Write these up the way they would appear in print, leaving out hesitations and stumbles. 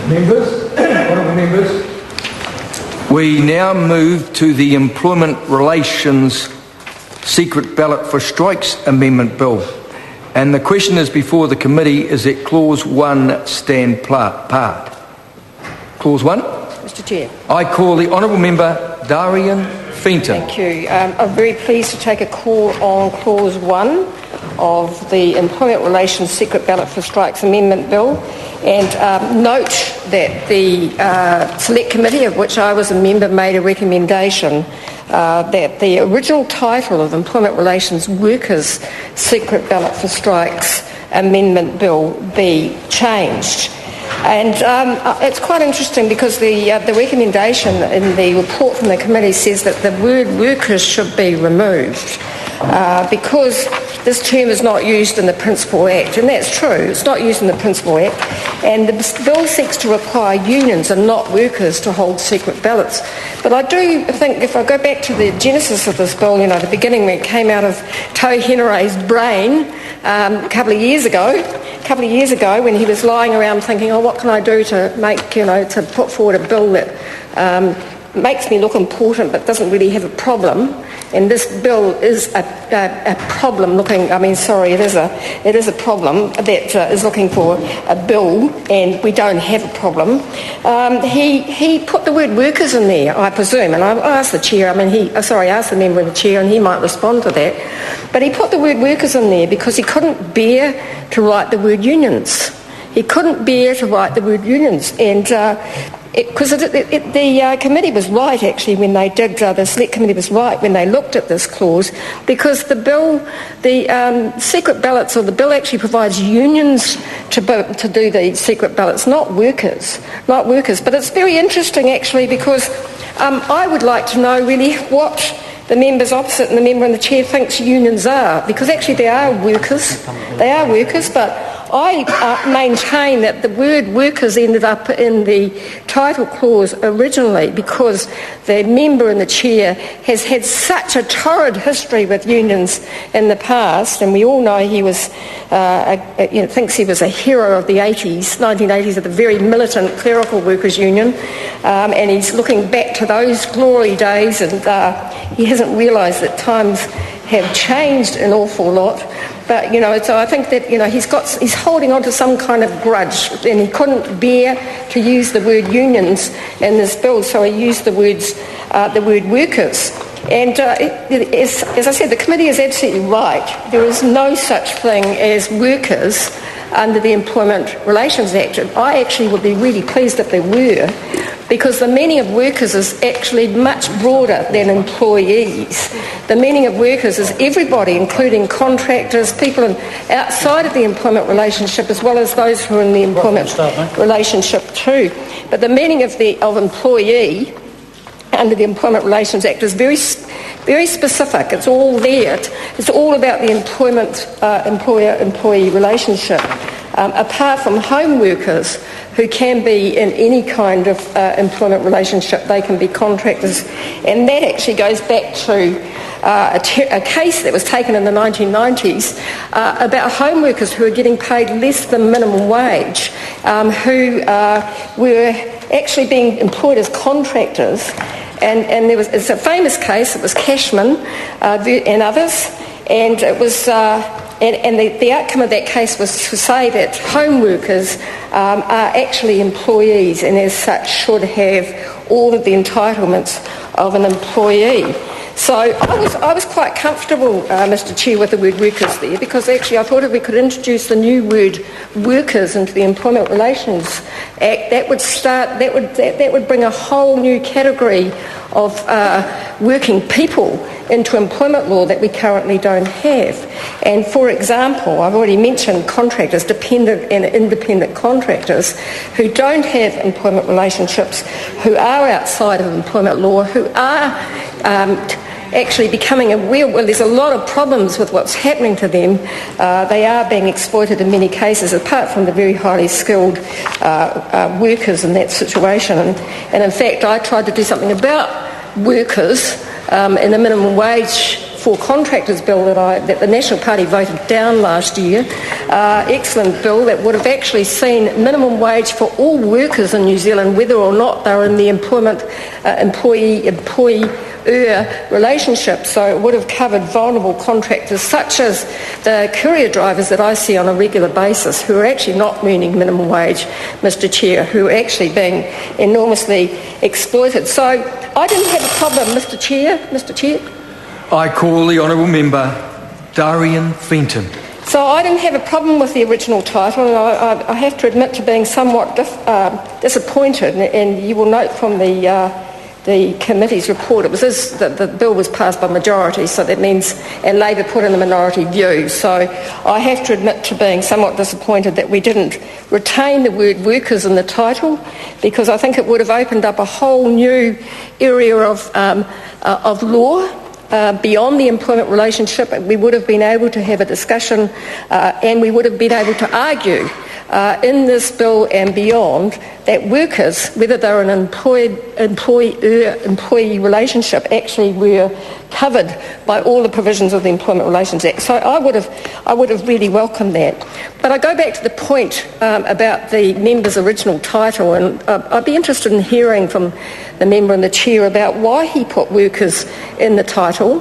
Honourable members. We now move to the Employment Relations Secret Ballot for Strikes Amendment Bill. And the question is before the committee, is that Clause 1 stand part? Clause 1? Mr Chair. I call the Honourable Member Darian Fenton. Thank you. I'm very pleased to take a call on Clause 1 of the Employment Relations Secret Ballot for Strikes Amendment Bill, and note that the Select Committee, of which I was a member, made a recommendation that the original title of Employment Relations Workers Secret Ballot for Strikes Amendment Bill be changed. And it's quite interesting because the recommendation in the report from the committee says that the word workers should be removed because this term is not used in the Principal Act, and that's true, it's not used in the Principal Act, and the bill seeks to require unions and not workers to hold secret ballots. But I do think, if I go back to the genesis of this bill, the beginning when it came out of Tau Henaray's brain a couple of years ago when he was lying around thinking, what can I do to make, to put forward a bill that makes me look important but doesn't really have a problem. And this bill is a problem looking, it is a problem that is looking for a bill, and we don't have a problem. He put the word workers in there, I presume, and I asked the chair, asked the member in the chair, and he might respond to that. But he put the word workers in there because he couldn't bear to write the word unions. He couldn't bear to write the word unions, and because the committee was right actually when they did, the Select Committee was right when they looked at this clause, because the bill, the secret ballots, or the bill actually provides unions to do the secret ballots, not workers. But it's very interesting actually because I would like to know really what the members opposite and the member in the chair thinks unions are, because actually they are workers, but I maintain that the word workers ended up in the title clause originally because the member in the chair has had such a torrid history with unions in the past, and we all know he was, thinks he was a hero of the 1980s, of the very militant clerical workers union, and he's looking back to those glory days, and he hasn't realised that times have changed an awful lot. But, so I think that, he's holding on to some kind of grudge, and he couldn't bear to use the word unions in this bill, so he used the word workers. And as I said, the committee is absolutely right. There is no such thing as workers under the Employment Relations Act. And I actually would be really pleased if there were, because the meaning of workers is actually much broader than employees. The meaning of workers is everybody, including contractors, people outside of the employment relationship, as well as those who are in the employment relationship too. But the meaning of employee under the Employment Relations Act is very specific. It's all there. It's all about the employer-employee relationship. Apart from home workers who can be in any kind of employment relationship, they can be contractors. And that actually goes back to a case that was taken in the 1990s about home workers who were getting paid less than minimum wage, who were actually being employed as contractors. And it's a famous case. It was Cashman and others, and it was the outcome of that case was to say that home workers are actually employees, and as such should have all of the entitlements of an employee. So I was quite comfortable, Mr Chair, with the word workers there, because actually I thought if we could introduce the new word workers into the Employment Relations Act, that would bring a whole new category of working people into employment law that we currently don't have. And for example, I've already mentioned contractors, dependent and independent contractors who don't have employment relationships, who are outside of employment law, who are actually becoming aware, well, there's a lot of problems with what's happening to them. They are being exploited in many cases, apart from the very highly skilled workers in that situation. And in fact, I tried to do something about workers in the minimum wage for contractors bill that the National Party voted down last year. Excellent bill that would have actually seen minimum wage for all workers in New Zealand, whether or not they're in the employee-employee relationship. So it would have covered vulnerable contractors such as the courier drivers that I see on a regular basis who are actually not earning minimum wage, Mr Chair, who are actually being enormously exploited. So I didn't have a problem, Mr Chair. I call the Honourable Member Darian Fenton. So I didn't have a problem with the original title, and I have to admit to being somewhat disappointed, and you will note from the committee's report, the bill was passed by majority, so that means, and Labor put in a minority view. So I have to admit to being somewhat disappointed that we didn't retain the word workers in the title, because I think it would have opened up a whole new area of law. Beyond the employment relationship, we would have been able to have a discussion and we would have been able to argue in this bill and beyond that workers, whether they're an employee relationship, actually were covered by all the provisions of the Employment Relations Act. So I would have really welcomed that. But I go back to the point about the member's original title, and I'd be interested in hearing from the member and the chair about why he put workers in the title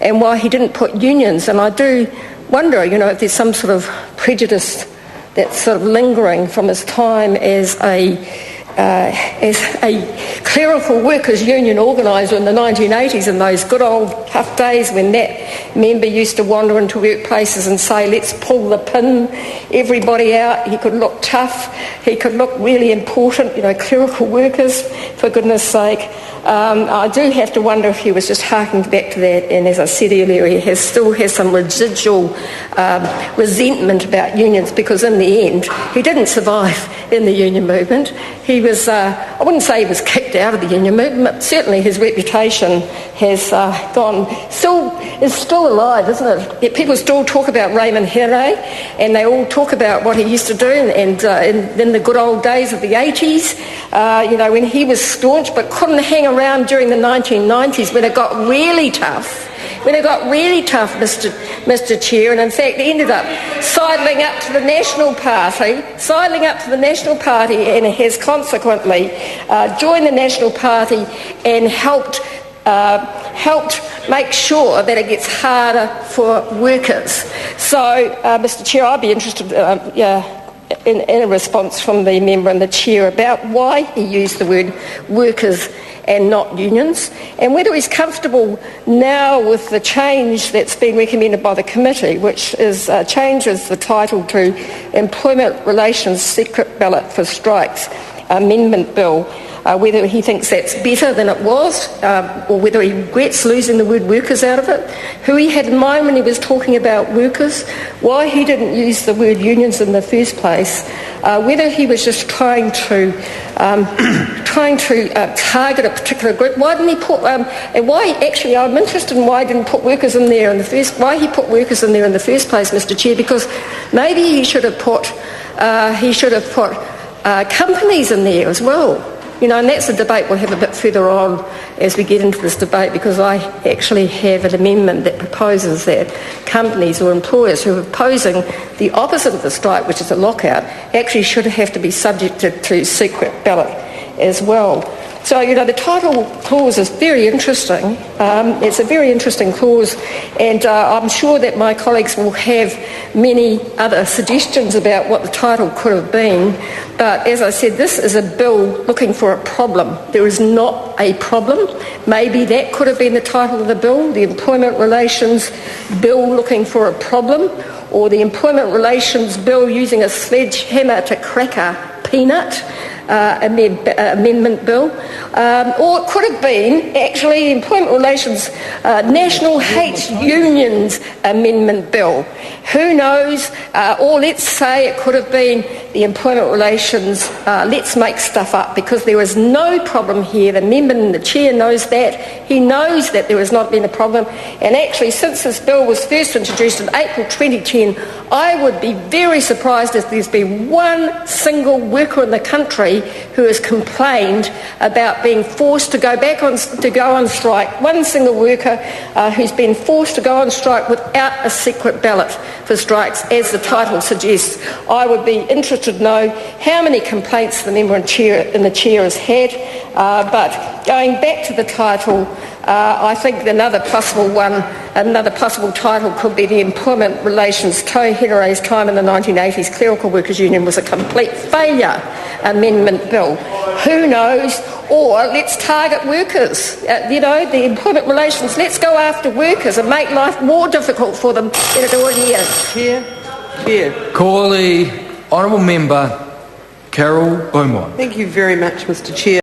and why he didn't put unions. And I do wonder, if there's some sort of prejudice that's sort of lingering from his time as a clerical workers' union organiser in the 1980s, in those good old tough days when that member used to wander into workplaces and say, let's pull the pin, everybody out. He could look tough, he could look really important, clerical workers, for goodness sake. I do have to wonder if he was just harking back to that, and as I said earlier, he still has some residual resentment about unions, because in the end he didn't survive in the union movement. He was, I wouldn't say he was kicked out of the union movement, but certainly his reputation has is still alive, isn't it? Yet people still talk about Raymond Here, and they all talk about what he used to do, and in the good old days of the 80s, when he was staunch but couldn't hang around during the 1990s when it got really tough. Mr Chair, and in fact ended up sidling up to the National Party, and has consequently joined the National Party and helped make sure that it gets harder for workers. So, Mr Chair, I'd be interested in a response from the member and the chair about why he used the word workers and not unions, and whether he's comfortable now with the change that's been recommended by the committee, which is changes the title to Employment Relations Secret Ballot for Strikes Amendment Bill, whether he thinks that's better than it was, or whether he regrets losing the word workers out of it, who he had in mind when he was talking about workers, why he didn't use the word unions in the first place, whether he was just trying to target a particular group. Why didn't he put? And why? Actually, I'm interested in why he didn't put workers in there in the first. Why he put workers in there in the first place, Mr. Chair? Because maybe he should have put companies in there as well. And that's a debate we'll have a bit further on as we get into this debate, because I actually have an amendment that proposes that companies or employers who are opposing the opposite of the strike, which is a lockout, actually should have to be subjected to secret ballot as well. So, the title clause is very interesting. It's a very interesting clause, and I'm sure that my colleagues will have many other suggestions about what the title could have been. But as I said, this is a bill looking for a problem. There is not a problem. Maybe that could have been the title of the bill, the Employment Relations Bill looking for a problem, or the Employment Relations Bill using a sledgehammer to crack a peanut. Amendment Bill, or it could have been actually the Employment Relations National Hates Unions Amendment Bill. Who knows? Or let's say it could have been the Employment Relations Let's Make Stuff Up, because there is no problem here. The member and the chair knows that. He knows that there has not been a problem. And actually, since this bill was first introduced in April 2010, I would be very surprised if there's been one single worker in the country country who has complained about being forced to go on strike. One single worker who's been forced to go on strike without a secret ballot for strikes, as the title suggests. I would be interested to know how many complaints the member in the chair has had. But going back to the title, I think another possible title could be the Employment Relations Toe Hetere's Time in the 1980s Clerical Workers Union was a complete failure amendment bill. Who knows? Or let's target workers. The employment relations, let's go after workers and make life more difficult for them than it already is. Chair. Call the honourable member, Carol Beaumont. Thank you very much, Mr. Chair.